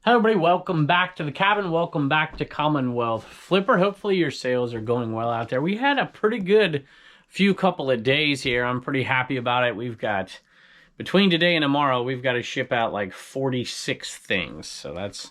Hello everybody, welcome back to the cabin, welcome back to Commonwealth. Flipper, hopefully your sales are going well out there. We had a pretty good couple of days here. I'm pretty happy about it. We've got, between today and tomorrow, we've got to ship out like 46 things. So that's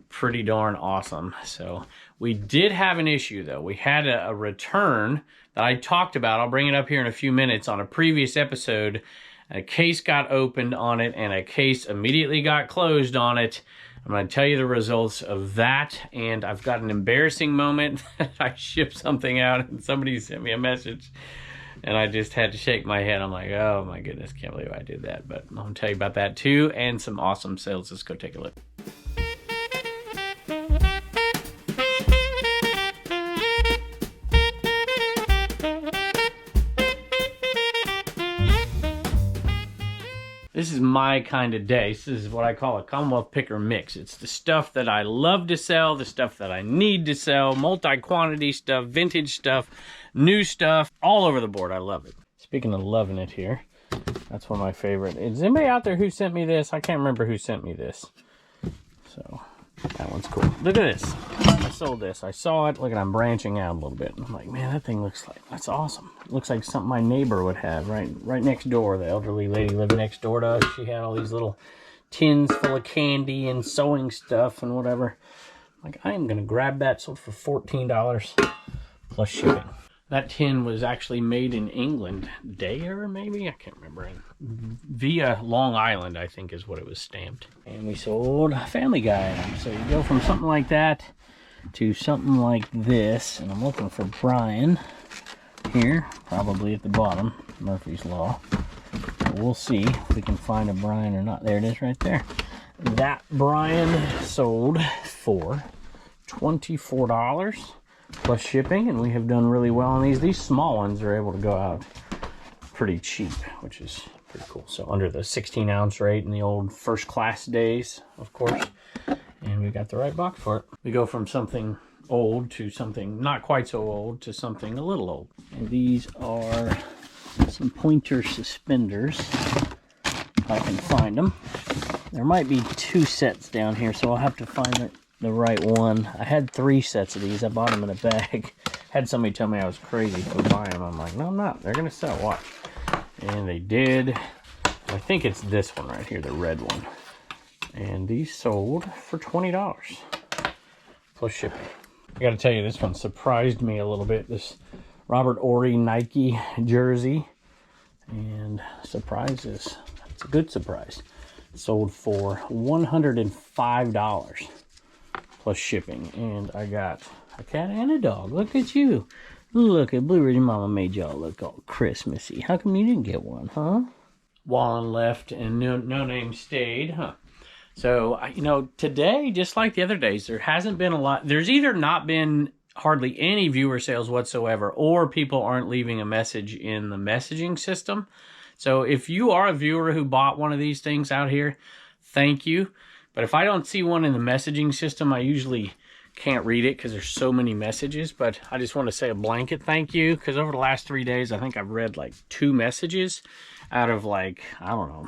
pretty darn awesome. So we did have an issue though. We had a return that I talked about. I'll bring it up here in a few minutes. On a previous episode, a case got opened on it and a case immediately got closed on it. I'm going to tell you the results of that, and I've got an embarrassing moment. I shipped something out and somebody sent me a message and I just had to shake my head. I'm like, oh my goodness, can't believe I did that. But I'm going to tell you about that too, and some awesome sales. Let's go take a look. This is my kind of day. This is what I call a Commonwealth picker mix. It's the stuff that I love to sell, the stuff that I need to sell, multi-quantity stuff, vintage stuff, new stuff, all over the board. I love it. Speaking of loving it here, that's one of my favorite. Is anybody out there who sent me this? I can't remember who sent me this. So that one's cool. Look at this. I sold this. I saw it. Look at, I'm branching out a little bit. I'm like, man, that thing looks like, that's awesome. It looks like something my neighbor would have right next door. The elderly lady living next door to us. She had all these little tins full of candy and sewing stuff and whatever. I'm like, I am going to grab that. Sold for $14 plus shipping. That tin was actually made in England. Dare, maybe? I can't remember. Via Long Island, I think is what it was stamped. And we sold Family Guy items. So you go from something like that to something like this. And I'm looking for Brian here, probably at the bottom. Murphy's Law. But we'll see if we can find a Brian or not. There it is right there. That Brian sold for $24 plus shipping, and we have done really well on these. These small ones are able to go out pretty cheap, which is pretty cool. So under the 16-ounce rate in the old first class days, of course. And we got the right box for it. We go from something old to something not quite so old to something a little old. And these are some pointer suspenders, if I can find them. There might be two sets down here, so I'll have to find the right one. I had 3 sets of these. I bought them in a bag. Had somebody tell me I was crazy for buying them. I'm like, no, I'm not. They're gonna sell. Watch. And they did. I think it's this one right here, the red one. And these sold for $20 plus shipping. I gotta tell you, this one surprised me a little bit. This Robert Ory Nike jersey. And surprise is, it's a good surprise. Sold for $105 plus shipping. And I got a cat and a dog. Look at you. Look at Blue Ridge Mama made y'all look all Christmassy. How come you didn't get one, huh? Wallen left and no name stayed, huh? So, you know, today, just like the other days, there hasn't been a lot. There's either not been hardly any viewer sales whatsoever, or people aren't leaving a message in the messaging system. So if you are a viewer who bought one of these things out here, thank you. But if I don't see one in the messaging system, I usually can't read it because there's so many messages. But I just want to say a blanket thank you, because over the last 3 days, I think I've read like 2 messages out of like, I don't know,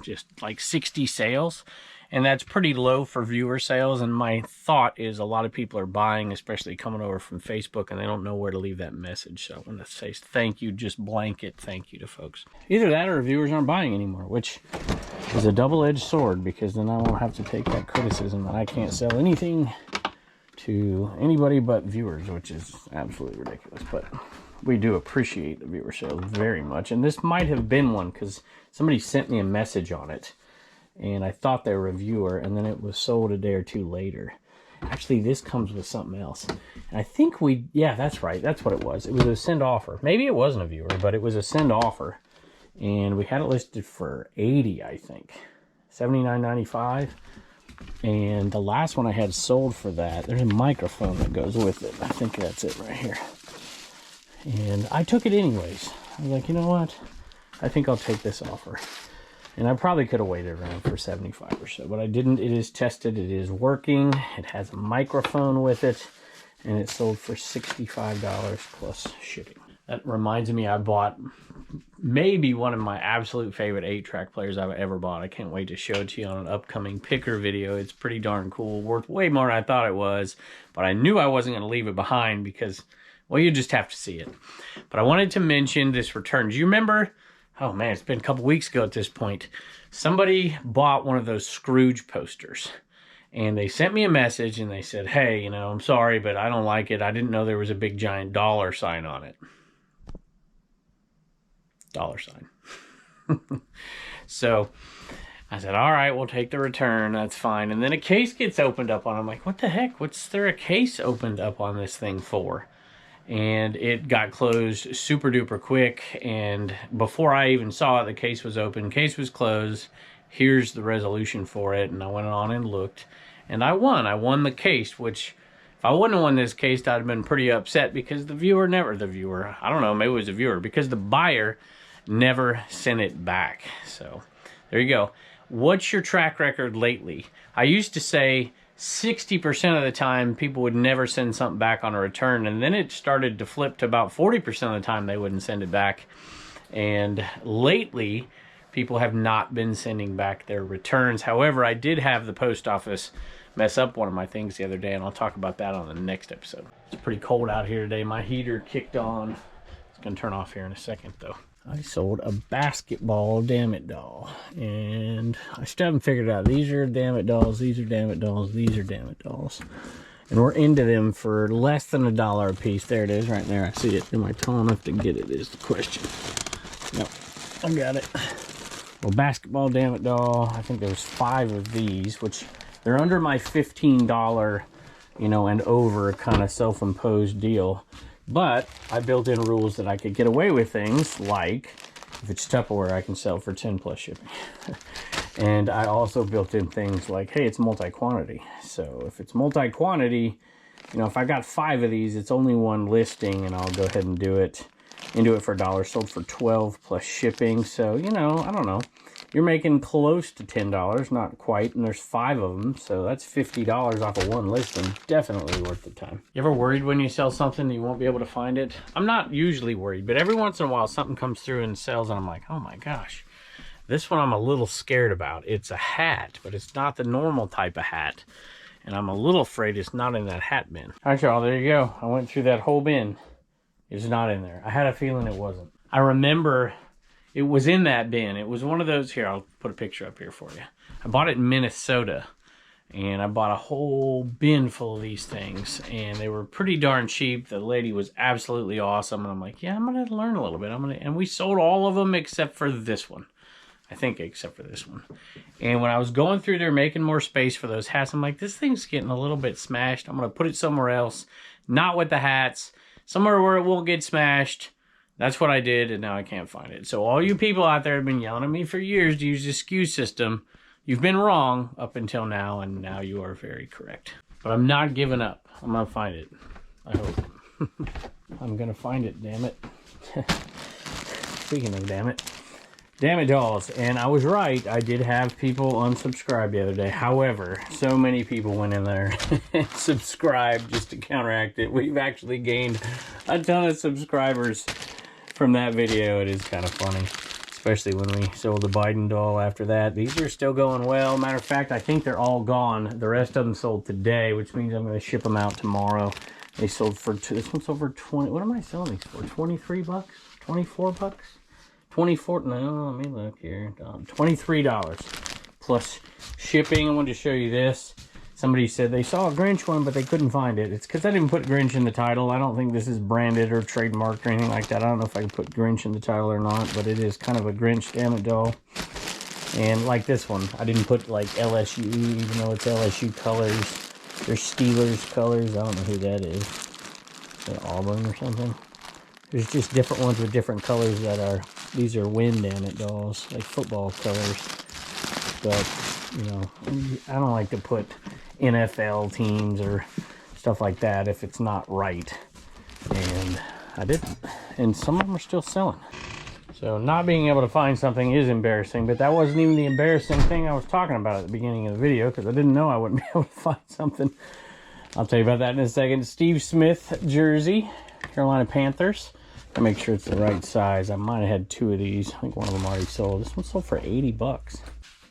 just like 60 sales. And that's pretty low for viewer sales. And my thought is a lot of people are buying, especially coming over from Facebook, and they don't know where to leave that message. So I want to say thank you, just blanket thank you to folks. Either that or viewers aren't buying anymore, which is a double-edged sword, because then I won't have to take that criticism that I can't sell anything to anybody but viewers, which is absolutely ridiculous. But we do appreciate the viewer sales very much. And this might have been one, because somebody sent me a message on it. And I thought they were a viewer, and then it was sold a day or 2 later. Actually, this comes with something else. And I think yeah, that's right. That's what it was. It was a send offer. Maybe it wasn't a viewer, but it was a send offer. And we had it listed for $80, I think. $79.95. And the last one I had sold for that, there's a microphone that goes with it. I think that's it right here. And I took it anyways. I was like, you know what? I think I'll take this offer. And I probably could have waited around for 75 or so, but I didn't. It is tested. It is working. It has a microphone with it, and it sold for $65 plus shipping. That reminds me, I bought maybe one of my absolute favorite 8-track players I've ever bought. I can't wait to show it to you on an upcoming picker video. It's pretty darn cool. Worth way more than I thought it was, but I knew I wasn't going to leave it behind because, well, you just have to see it. But I wanted to mention this return. Do you remember? Oh man, it's been a couple weeks ago at this point. Somebody bought one of those Scrooge posters. And they sent me a message and they said, hey, you know, I'm sorry, but I don't like it. I didn't know there was a big giant dollar sign on it. Dollar sign. So I said, all right, we'll take the return. That's fine. And then a case gets opened up on it. I'm like, what the heck? What's there a case opened up on this thing for? And it got closed super duper quick. And before I even saw it, the case was open. Case was closed. Here's the resolution for it. And I went on and looked. And I won. I won the case, which if I wouldn't have won this case, I'd have been pretty upset because the viewer, I don't know, maybe it was a viewer, because the buyer never sent it back. So there you go. What's your track record lately? I used to say 60% of the time people would never send something back on a return, and then it started to flip to about 40% of the time they wouldn't send it back. And lately, people have not been sending back their returns. However, I did have the post office mess up one of my things the other day, and I'll talk about that on the next episode. It's pretty cold out here today. My heater kicked on. It's going to turn off here in a second, though. I sold a basketball Damit doll, and I still haven't figured it out. These are Damit dolls, these are Damit dolls, these are Damit dolls. And we're into them for less than $1 a piece. There it is right there. I see it. Am I tall enough to get it is the question. Nope, I got it. Well, basketball Damit doll, I think there's 5 of these, which they're under my $15, you know, and over kind of self-imposed deal. But I built in rules that I could get away with things like, if it's Tupperware, I can sell for 10 plus shipping. And I also built in things like, hey, it's multi-quantity. So if it's multi-quantity, you know, if I got 5 of these, it's only one listing, and I'll go ahead and do it. And do it for $1, sold for 12 plus shipping. So, you know, I don't know. You're making close to $10, not quite, and there's 5 of them, so that's $50 off of one listing. Definitely worth the time. You ever worried when you sell something that you won't be able to find it? I'm not usually worried, but every once in a while something comes through and sells, and I'm like, oh my gosh. This one I'm a little scared about. It's a hat, but it's not the normal type of hat, and I'm a little afraid it's not in that hat bin. All right, y'all, there you go. I went through that whole bin. It's not in there. I had a feeling it wasn't. I remember it was in that bin. It was one of those. Here, I'll put a picture up here for you. I bought it in Minnesota, and I bought a whole bin full of these things, and they were pretty darn cheap. The lady was absolutely awesome, and I'm like, yeah, I'm gonna learn a little bit. And we sold all of them except for this one. I think except for this one. And when I was going through there making more space for those hats, I'm like, this thing's getting a little bit smashed. I'm gonna put it somewhere else, not with the hats. Somewhere where it won't get smashed. That's what I did, and now I can't find it. So all you people out there have been yelling at me for years to use the SKU system. You've been wrong up until now, and now you are very correct. But I'm not giving up. I'm going to find it. I hope. I'm going to find it, damn it. Speaking of damn it. Damit dolls. And I was right. I did have people unsubscribe the other day. However, so many people went in there and subscribed just to counteract it. We've actually gained a ton of subscribers from that video. It is kind of funny. Especially when we sold the Biden doll after that. These are still going well. Matter of fact, I think they're all gone. The rest of them sold today, which means I'm going to ship them out tomorrow. They sold for, this one sold for 20, what am I selling these for? 23 bucks? 24 bucks? 24, no, let me look here. $23 plus shipping. I wanted to show you this. Somebody said they saw a Grinch one, but they couldn't find it. It's because I didn't put Grinch in the title. I don't think this is branded or trademarked or anything like that. I don't know if I can put Grinch in the title or not, but it is kind of a Grinch Damit doll. And like this one, I didn't put like LSU, even though it's LSU colors. They're Steelers colors. I don't know who that is. Is that Auburn or something? There's just different ones with different colors that are, these are Win Damit dolls, like football colors. But, you know, I don't like to put NFL teams or stuff like that if it's not right. And I didn't. And some of them are still selling. So not being able to find something is embarrassing, but that wasn't even the embarrassing thing I was talking about at the beginning of the video, because I didn't know I wouldn't be able to find something. I'll tell you about that in a second. Steve Smith jersey, Carolina Panthers. I make sure it's the right size. I might have had 2 of these. I think one of them already sold. This one sold for 80 bucks.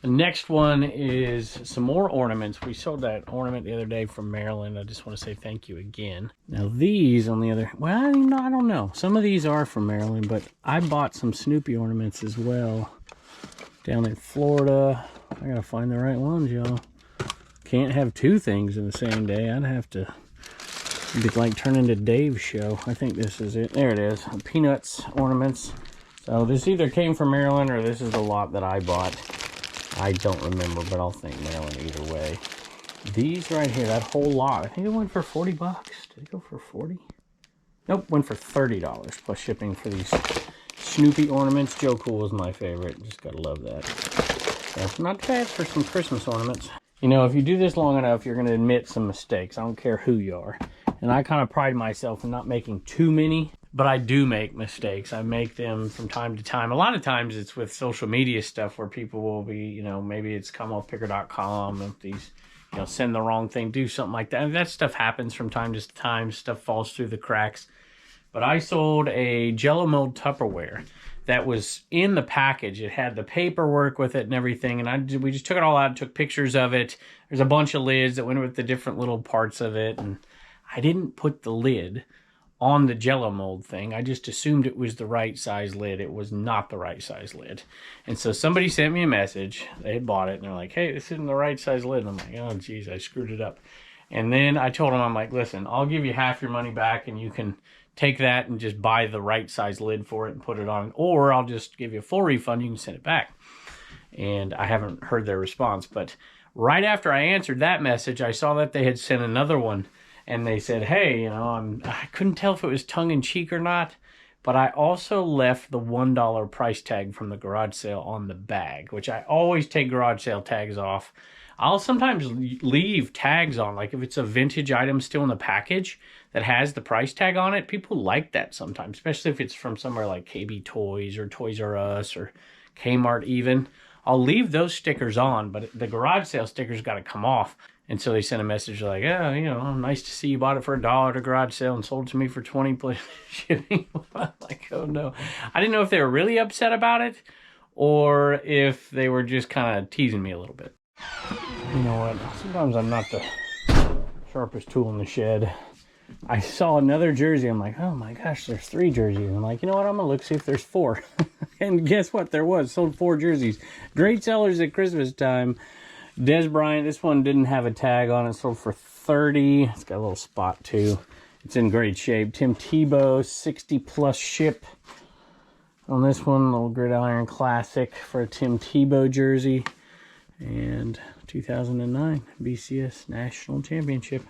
The next one is some more ornaments. We sold that ornament the other day from Maryland. I just want to say thank you again. Now these on the other, well, I don't know. Some of these are from Maryland, but I bought some Snoopy ornaments as well down in Florida. I gotta find the right ones, y'all. Can't have 2 things in the same day. I'd have to be like turn into Dave's show. I think this is it. There it is. Peanuts ornaments. So this either came from Maryland or this is the lot that I bought. I don't remember, but I'll think Maryland either way. These right here, that whole lot, I think it went for 40 bucks. Did it go for 40? Nope, went for $30 plus shipping for these Snoopy ornaments. Joe Cool is my favorite. Just gotta love that. That's not bad for some Christmas ornaments. You know, if you do this long enough, you're gonna admit some mistakes. I don't care who you are. And I kind of pride myself in not making too many, but I do make mistakes. I make them from time to time. A lot of times it's with social media stuff where people will be, you know, maybe it's commonwealthpicker.com and these, you know, send the wrong thing, do something like that. And that stuff happens from time to time. Stuff falls through the cracks. But I sold a Jello mold Tupperware that was in the package. It had the paperwork with it and everything. And we just took it all out, took pictures of it. There's a bunch of lids that went with the different little parts of it. And I didn't put the lid on the Jello mold thing. I just assumed it was the right size lid. It was not the right size lid. And so somebody sent me a message. They had bought it and they're like, hey, this isn't the right size lid. And I'm like, oh geez, I screwed it up. And then I told them, I'm like, listen, I'll give you half your money back and you can take that and just buy the right size lid for it and put it on. Or I'll just give you a full refund. You can send it back. And I haven't heard their response. But right after I answered that message, I saw that they had sent another one. And they said, hey, you know, I couldn't tell if it was tongue-in-cheek or not, but I also left the $1 price tag from the garage sale on the bag, which I always take garage sale tags off. I'll sometimes leave tags on, like if it's a vintage item still in the package that has the price tag on it. People like that sometimes, especially if it's from somewhere like KB Toys or Toys R Us or Kmart even. I'll leave those stickers on, but the garage sale stickers got to come off. And so they sent a message like, oh, you know, nice to see you bought it for $1 at a garage sale and sold to me for 20 plus shipping. I'm like, oh no. I didn't know if they were really upset about it or if they were just kind of teasing me a little bit. You know what? Sometimes I'm not the sharpest tool in the shed. I saw another jersey. I'm like, oh my gosh, there's 3 jerseys. I'm like, you know what? I'm going to look, see if there's 4. And guess what? There was. Sold 4 jerseys. Great sellers at Christmas time. Dez Bryant, this one didn't have a tag on it, sold for $30. It's got a little spot too. It's in great shape. Tim Tebow, 60 plus ship on this one. Little Gridiron Classic for a Tim Tebow jersey. And 2009 BCS National Championship.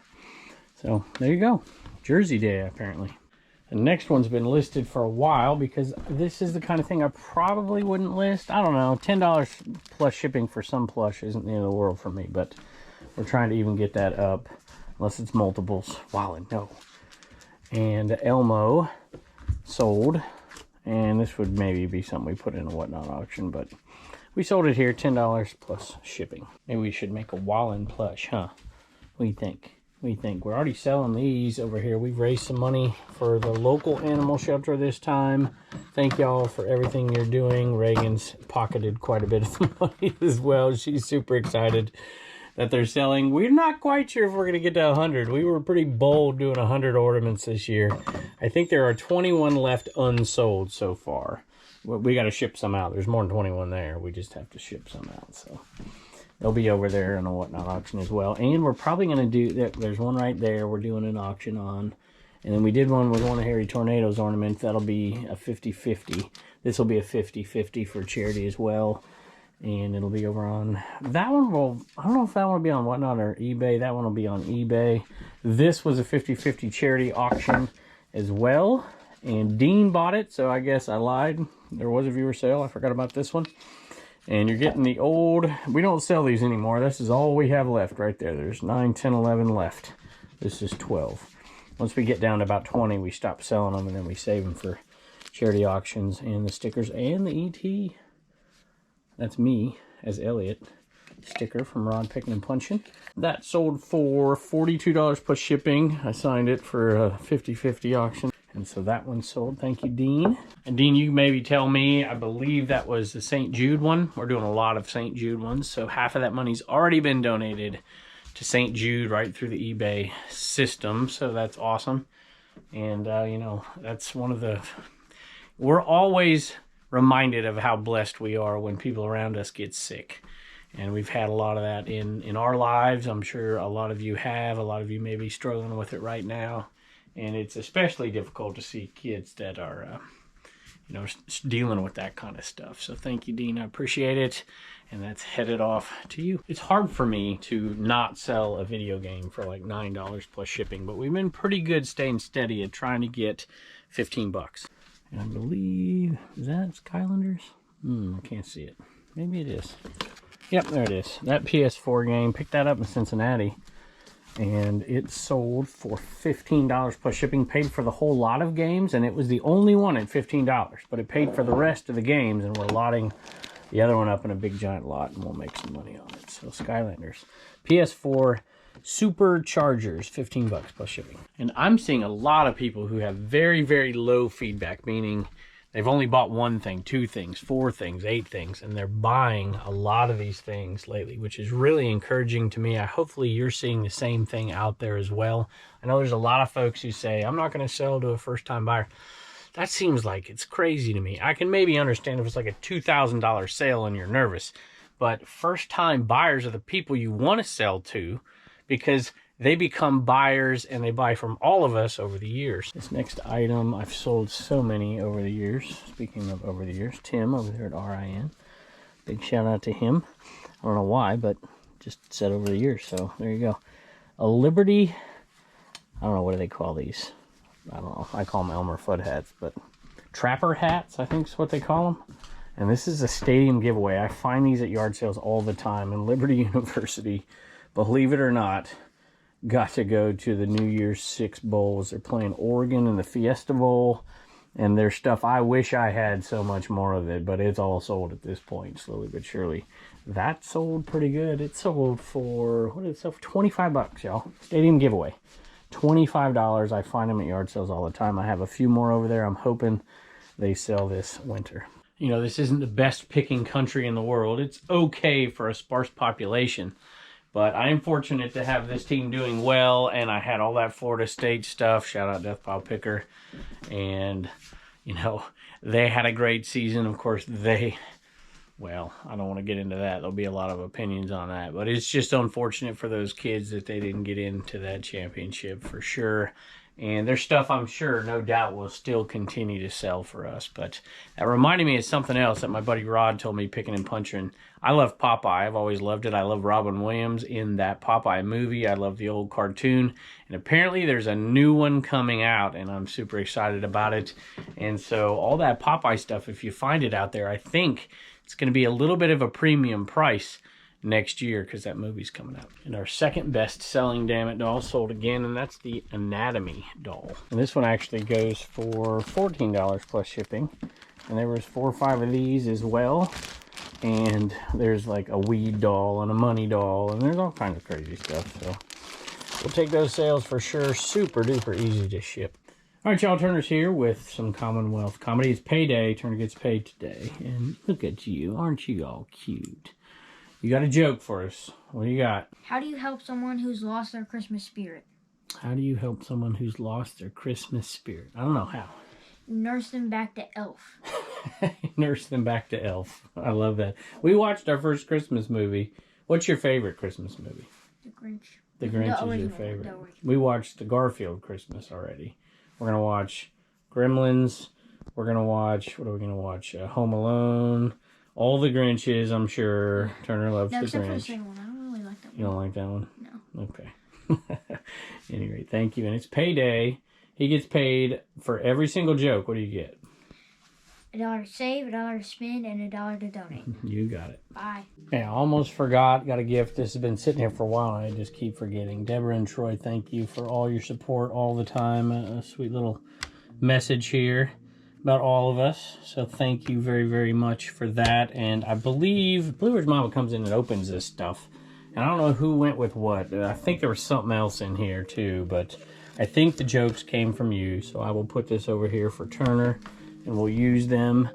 So there you go. Jersey Day apparently. The next one's been listed for a while because this is the kind of thing I probably wouldn't list. I don't know, $10 plus shipping for some plush isn't the end of the world for me, but we're trying to even get that up, unless it's multiples. Wallen, no. And Elmo sold, and this would maybe be something we put in a whatnot auction, but we sold it here, $10 plus shipping. Maybe we should make a Wallen Plush, huh? What do you think? We're already selling these over here. We've raised some money for the local animal shelter this time. Thank y'all for everything you're doing. Reagan's pocketed quite a bit of the money as well. She's super excited that they're selling. We're not quite sure if we're going to get to 100. We were pretty bold doing 100 ornaments this year. I think there are 21 left unsold so far. We got to ship some out. There's more than 21 there. We just have to ship some out, so they'll be over there in a whatnot auction as well. And we're probably going to do, there's one right there we're doing an auction on. And then we did one with one of Harry Tornado's ornaments. That'll be a 50-50. This will be a 50-50 for charity as well. And it'll be over on, that one will, I don't know if that one will be on whatnot or eBay. That one will be on eBay. This was a 50-50 charity auction as well. And Dean bought it, so I guess I lied. There was a viewer sale. I forgot about this one. And you're getting the old, we don't sell these anymore. This is all we have left right there. There's 9, 10, 11 left. This is 12. Once we get down to about 20, we stop selling them and then we save them for charity auctions and the stickers and the ET. That's me as Elliot Sticker from Rod Picking and Punching. That sold for $42 plus shipping. I signed it for a 50-50 auction. And so that one sold. Thank you, Dean. And Dean, you maybe tell me, I believe that was the St. Jude one. We're doing a lot of St. Jude ones. So half of that money's already been donated to St. Jude right through the eBay system. So that's awesome. And, you know, that's one of the... We're always reminded of how blessed we are when people around us get sick. And we've had a lot of that in our lives. I'm sure a lot of you have. A lot of you may be struggling with it right now. And it's especially difficult to see kids that are, you know, dealing with that kind of stuff. So thank you, Dean. I appreciate it. And that's headed off to you. It's hard for me to not sell a video game for like $9 plus shipping, but we've been pretty good staying steady at trying to get 15 bucks. And I believe, is that Skylanders? I can't see it. Maybe it is. Yep, there it is. That PS4 game, picked that up in Cincinnati. And it sold for $15 plus shipping, paid for the whole lot of games, and it was the only one at $15, but it paid for the rest of the games, and we're lotting the other one up in a big giant lot, and we'll make some money on it. So Skylanders, PS4 Superchargers, 15 bucks plus shipping. And I'm seeing a lot of people who have very, very low feedback, meaning they've only bought 1 thing, 2 things, 4 things, 8 things, and they're buying a lot of these things lately, which is really encouraging to me. Hopefully you're seeing the same thing out there as well. I know there's a lot of folks who say, I'm not going to sell to a first-time buyer. That seems like it's crazy to me. I can maybe understand if it's like a $2,000 sale and you're nervous, but first-time buyers are the people you want to sell to because they become buyers and they buy from all of us over the years. This next item, I've sold so many over the years. Speaking of over the years, Tim over there at RIN. Big shout out to him. I don't know why, but just said over the years. So there you go. A Liberty, I don't know, what do they call these? I don't know. I call them Elmer Fudd hats, but trapper hats, I think is what they call them. And this is a stadium giveaway. I find these at yard sales all the time. And Liberty University, believe it or not, got to go to the New Year's 6 bowls. They're playing Oregon in the Fiesta Bowl, and their stuff, I wish I had so much more of it, but it's all sold at this point, slowly but surely. That sold pretty good. It sold for, what did it sell for? 25 bucks, y'all. Stadium giveaway. $25. I find them at yard sales all the time. I have a few more over there. I'm hoping they sell this winter. You know, this isn't the best picking country in the world. It's okay for a sparse population. But I am fortunate to have this team doing well, and I had all that Florida State stuff. Shout out Death Pile Picker. And, you know, they had a great season. Of course, well, I don't want to get into that. There'll be a lot of opinions on that. But it's just unfortunate for those kids that they didn't get into that championship for sure. And their stuff, I'm sure, no doubt, will still continue to sell for us. But that reminded me of something else that my buddy Rod told me picking and punching. I love Popeye. I've always loved it. I love Robin Williams in that Popeye movie. I love the old cartoon. And apparently there's a new one coming out, and I'm super excited about it. And so all that Popeye stuff, if you find it out there, I think it's going to be a little bit of a premium price next year because that movie's coming out. And our second best-selling Dammit doll sold again, and that's the Anatomy doll. And this one actually goes for $14 plus shipping. And there was 4 or 5 of these as well. And there's like a weed doll and a money doll, and there's all kinds of crazy stuff. So we'll take those sales for sure. Super duper easy to ship. All right, y'all, Turner's here with some Commonwealth comedy. It's payday. Turner gets paid today. And look at you. Aren't you all cute? You got a joke for us. What do you got? How do you help someone who's lost their Christmas spirit? How do you help someone who's lost their Christmas spirit? I don't know how. You nurse them back to Elf. Nurse them back to Elf. I love that. We watched our first Christmas movie. What's your favorite Christmas movie? The Grinch. The Grinch is your favorite. We watched the Garfield Christmas already. We're going to watch Gremlins. We're going to watch, what are we going to watch? Home Alone. All the Grinches, I'm sure. Turner loves the Grinch. Except for the second one. I don't really like that one. You don't like that one? No. Okay. Anyway, thank you. And it's payday. He gets paid for every single joke. What do you get? $1 to save, $1 to spend, and $1 to donate. You got it. Bye. Hey, I almost forgot. Got a gift. This has been sitting here for a while. I just keep forgetting. Deborah and Troy, thank you for all your support all the time. A sweet little message here about all of us. So thank you very, very much for that. And I believe Blue Ridge Mama comes in and opens this stuff. And I don't know who went with what. I think there was something else in here too. But I think the jokes came from you, so I will put this over here for Turner, and we'll use them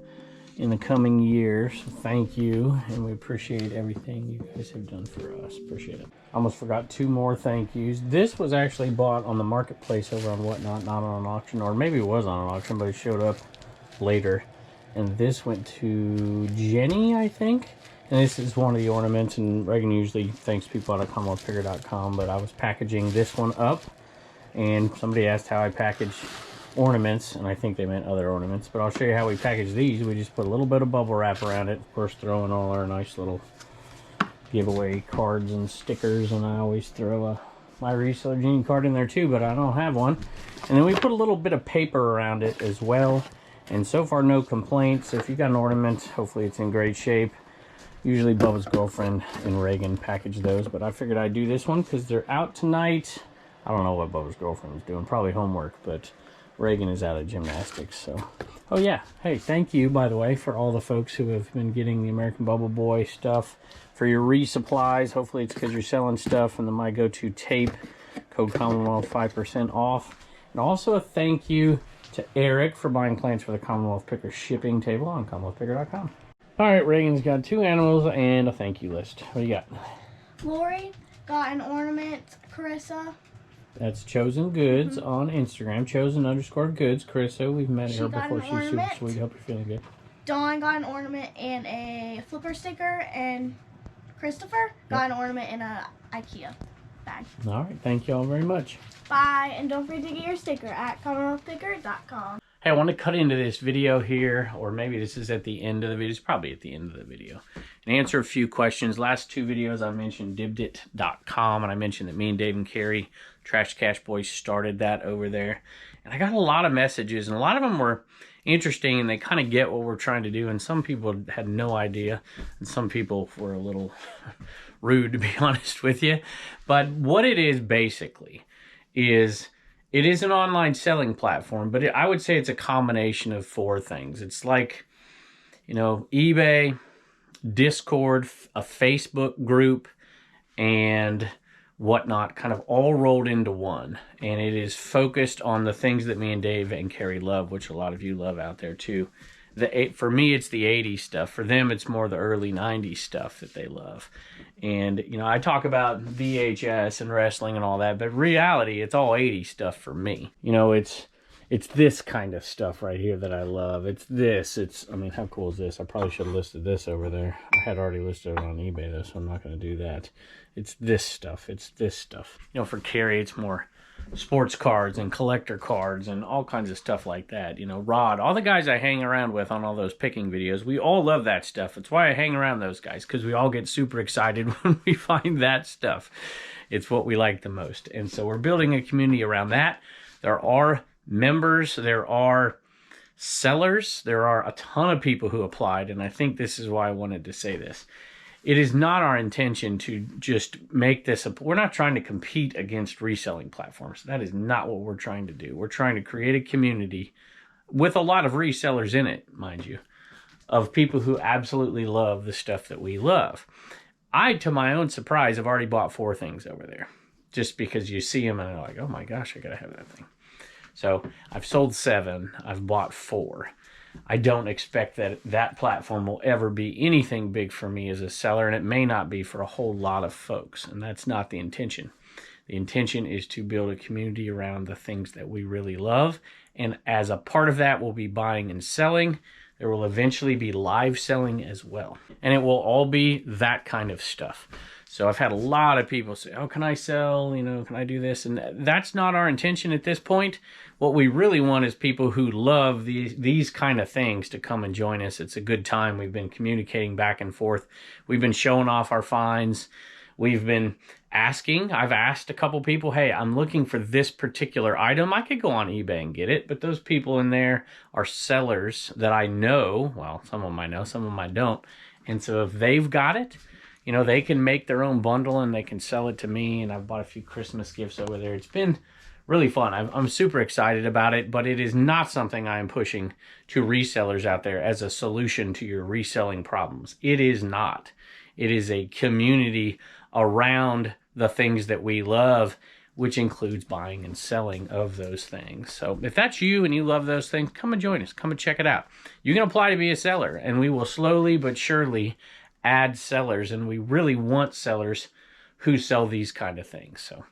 in the coming years. So thank you, and we appreciate everything you guys have done for us. Appreciate it. Almost forgot 2 more thank yous. This was actually bought on the marketplace over on Whatnot, not on an auction, or maybe it was on an auction, but it showed up later. And this went to Jenny, I think. And this is one of the ornaments, and Reagan usually thanks people out of CommonwealthPicker.com, but I was packaging this one up, and somebody asked how I package ornaments, and I think they meant other ornaments, but I'll show you how we package these. We just put a little bit of bubble wrap around it, of course, throw in all our nice little giveaway cards and stickers, and I always throw my Reseller Genie card in there too, but I don't have one. And then we put a little bit of paper around it as well, and so far no complaints. If you got an ornament, hopefully it's in great shape. Usually Bubba's girlfriend and Reagan package those, but I figured I'd do this one because they're out tonight. I don't know what Bubba's girlfriend is doing, probably homework, but Reagan is out of gymnastics, so. Oh yeah, hey, thank you, by the way, for all the folks who have been getting the American Bubble Boy stuff for your resupplies. Hopefully it's because you're selling stuff, and then my go-to tape, code Commonwealth 5% off. And also a thank you to Eric for buying plans for the Commonwealth Picker shipping table on CommonwealthPicker.com. All right, Reagan's got 2 animals and a thank you list. What do you got? Lori got an ornament. Carissa. That's Chosen Goods on Instagram. Chosen_goods. Carissa, we've met her before. She's super sweet. Hope you're feeling good. Dawn got an ornament and a flipper sticker, and Christopher got an ornament in a IKEA bag. All right, thank you all very much. Bye, and don't forget to get your sticker at CommonwealthPicker.com. Hey, I want to cut into this video here, or maybe this is at the end of the video. It's probably at the end of the video, and answer a few questions. Last 2 videos I mentioned Dibit.com, and I mentioned that me and Dave and Carrie, Trash Cash Boys, started that over there. And I got a lot of messages, and a lot of them were interesting, and they kind of get what we're trying to do, and some people had no idea, and some people were a little rude, to be honest with you. But what it is basically is, it is an online selling platform, but I would say it's a combination of 4 things. It's like, you know, eBay, Discord, a Facebook group, and whatnot, kind of all rolled into one. And it is focused on the things that me and Dave and Carrie love, which a lot of you love out there too. For me, it's the 80s stuff. For them, it's more the early 90s stuff that they love. And, you know, I talk about VHS and wrestling and all that, but reality, it's all 80s stuff for me. You know, it's this kind of stuff right here that I love. It's this. I mean, how cool is this? I probably should have listed this over there. I had already listed it on eBay, though, so I'm not going to do that. It's this stuff. It's this stuff. You know, for Carrie, it's more sports cards and collector cards and all kinds of stuff like that. You know, Rod, all the guys I hang around with on all those picking videos, we all love that stuff. It's why I hang around those guys, because we all get super excited when we find that stuff. It's what we like the most. And so we're building a community around that. There are members, there are sellers, there are a ton of people who applied, and I think this is why I wanted to say this. It is not our intention to just make this we're not trying to compete against reselling platforms. That is not what we're trying to do. We're trying to create a community with a lot of resellers in it, mind you, of people who absolutely love the stuff that we love. I, to my own surprise, have already bought 4 things over there, just because you see them and you're like, oh my gosh, I gotta have that thing. So I've sold 7, I've bought 4. I don't expect that that platform will ever be anything big for me as a seller, and it may not be for a whole lot of folks, and that's not the intention. The intention is to build a community around the things that we really love, and as a part of that, we'll be buying and selling. There will eventually be live selling as well, and it will all be that kind of stuff. So I've had a lot of people say, oh, can I sell? You know, can I do this? And that's not our intention at this point. What we really want is people who love these kind of things to come and join us. It's a good time. We've been communicating back and forth. We've been showing off our finds. We've been asking. I've asked a couple people, hey, I'm looking for this particular item. I could go on eBay and get it, but those people in there are sellers that I know. Well, some of them I know, some of them I don't. And so if they've got it, you know, they can make their own bundle and they can sell it to me. And I've bought a few Christmas gifts over there. It's been really fun. I'm super excited about it, but it is not something I am pushing to resellers out there as a solution to your reselling problems. It is not. It is a community around the things that we love which includes buying and selling of those things. So if that's you and you love those things, come and join us. Come and check it out. You can apply to be a seller, and we will slowly but surely add sellers, and we really want sellers who sell these kind of things. So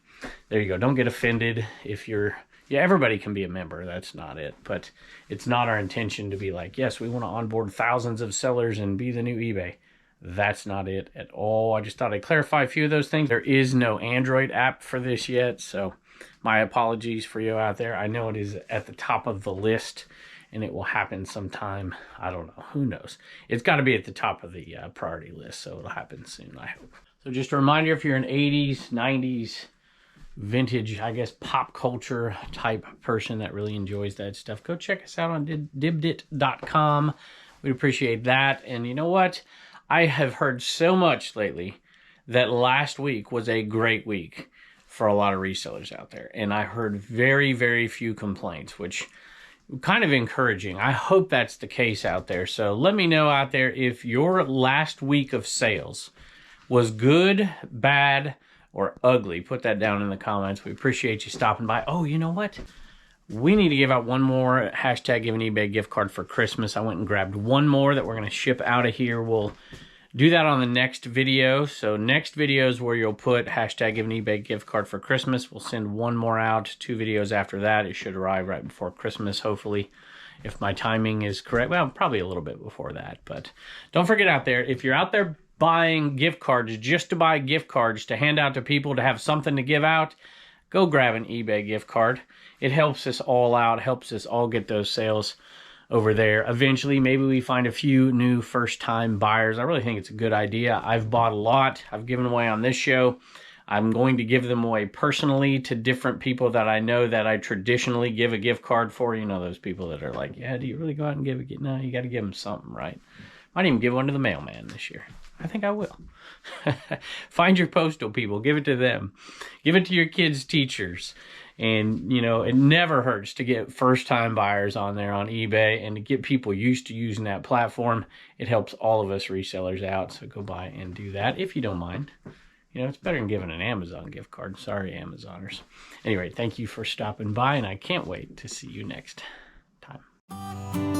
there you go. Don't get offended if you're... Yeah, everybody can be a member. That's not it. But it's not our intention to be like, yes, we want to onboard thousands of sellers and be the new eBay. That's not it at all. I just thought I'd clarify a few of those things. There is no Android app for this yet, so my apologies for you out there. I know it is at the top of the list, and it will happen sometime. I don't know. Who knows? It's got to be at the top of the priority list, so it'll happen soon, I hope. So just a reminder, if you're an 80s, 90s, vintage, I guess, pop culture type person that really enjoys that stuff, go check us out on dibit.com. We'd appreciate that. And you know what? I have heard so much lately that last week was a great week for a lot of resellers out there. And I heard very, very few complaints, which kind of encouraging. I hope that's the case out there. So let me know out there if your last week of sales was good, bad, or ugly. Put that down in the comments. We appreciate you stopping by. Oh, you know what? We need to give out one more hashtag Give an eBay gift card for Christmas. I went and grabbed one more that we're going to ship out of here. We'll do that on the next video. So next video is where you'll put hashtag Give an eBay gift card for Christmas. We'll send one more out. 2 videos after that. It should arrive right before Christmas, hopefully, if my timing is correct. Well, probably a little bit before that. But don't forget out there, if you're out there buying gift cards just to buy gift cards to hand out to people to have something to give out, go grab an eBay gift card. It helps us all out, helps us all get those sales over there. Eventually, maybe we find a few new first-time buyers. I really think it's a good idea. I've bought a lot. I've given away on this show. I'm going to give them away personally to different people that I know that I traditionally give a gift card for. You know, those people that are like, yeah, do you really go out and give a gift? No, you got to give them something, right? Might even give one to the mailman this year. I think I will. Find your postal people. Give it to them. Give it to your kids' teachers. And, you know, it never hurts to get first-time buyers on there on eBay and to get people used to using that platform. It helps all of us resellers out. So go by and do that if you don't mind. You know, it's better than giving an Amazon gift card. Sorry, Amazoners. Anyway, thank you for stopping by, and I can't wait to see you next time.